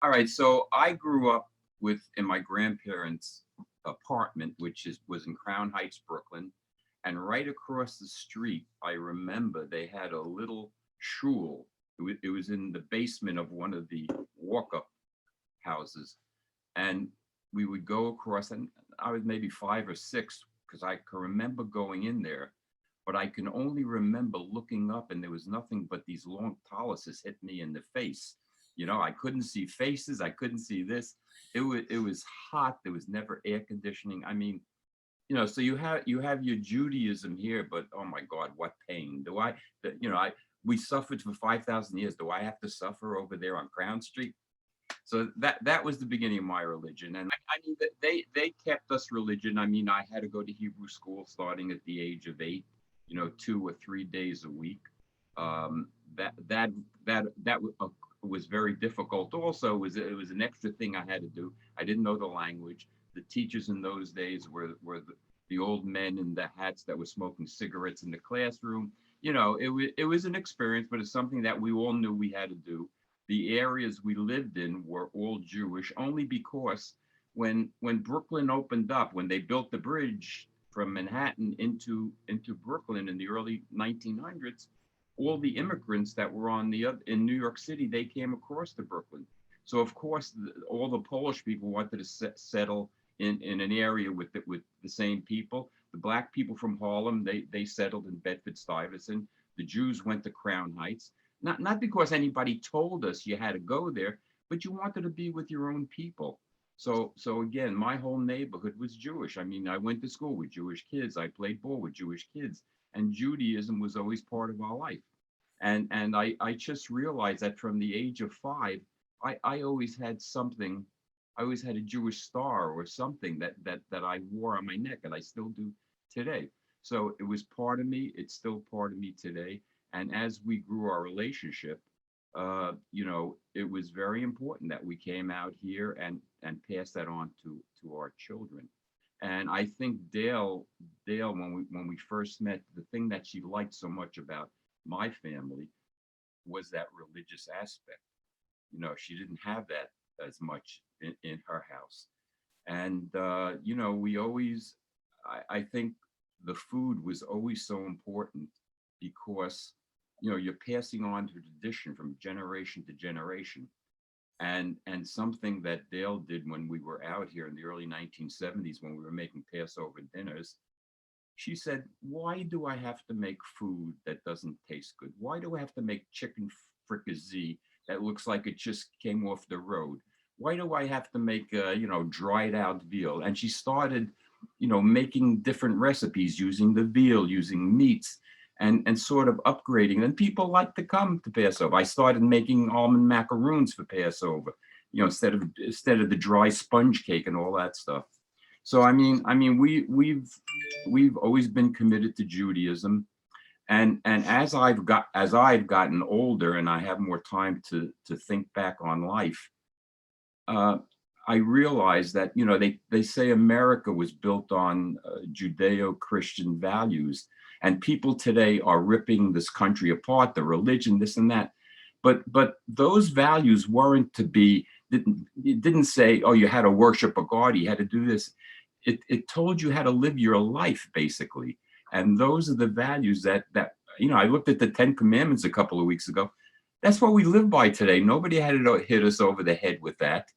All right, so I grew up in my grandparents' apartment, which was in Crown Heights, Brooklyn, and right across the street, I remember they had a little shul. It was in the basement of one of the walk-up houses, and we would go across, and I was maybe 5 or 6 because I can remember going in there, but I can only remember looking up and there was nothing but these long taluses hit me in the face. I couldn't see faces, I couldn't see this. It was hot. There was never air conditioning. I mean, so you have your Judaism here, but oh my God, what pain. Do I, I we suffered for 5,000 years. Do I have to suffer over there on Crown Street? So that was the beginning of my religion, and I mean they kept us religion. I mean, I had to go to Hebrew school starting at the age of 8, 2 or 3 days a week. That was very difficult. Also, it was an extra thing I had to do. I didn't know the language. The teachers in those days were the old men in the hats that were smoking cigarettes in the classroom. It was an experience, but it's something that we all knew we had to do. The areas we lived in were all Jewish, only because when Brooklyn opened up, when they built the bridge from Manhattan into Brooklyn in the early 1900s, all the immigrants that were in New York City, they came across to Brooklyn. So of course, all the Polish people wanted to settle in an area with the same people. The black people from Harlem, they settled in Bedford Stuyvesant. The Jews went to Crown Heights. Not because anybody told us you had to go there, but you wanted to be with your own people. So again, my whole neighborhood was Jewish. I mean, I went to school with Jewish kids. I played ball with Jewish kids, and Judaism was always part of our life. And I just realized that from the age of 5, I always had something. I always had a Jewish star or something that I wore on my neck, and I still do today. So it was part of me. It's still part of me today. And as we grew our relationship, it was very important that we came out here and passed that on to our children. And I think Dale, when we first met, the thing that she liked so much about my family was that religious aspect. She didn't have that as much in her house. And we always, I think the food was always so important because you're passing on the tradition from generation to generation. And something that Dale did when we were out here in the early 1970s when we were making Passover dinners, she said, why do I have to make food that doesn't taste good? Why do I have to make chicken fricassee that looks like it just came off the road? Why do I have to make dried out veal? And she started making different recipes using the veal, using meats, and sort of upgrading. And people like to come to Passover. I started making almond macaroons for Passover, instead of the dry sponge cake and all that stuff. So we've always been committed to Judaism, and as I've gotten older and I have more time to think back on life, uh, I realized that they say America was built on Judeo-Christian values, and people today are ripping this country apart, the religion, this and that. But those values weren't to be. It didn't say, oh, you had to worship a god, you had to do this. It told you how to live your life, basically. And those are the values that I looked at the Ten Commandments a couple of weeks ago. That's what we live by today. Nobody had to hit us over the head with that.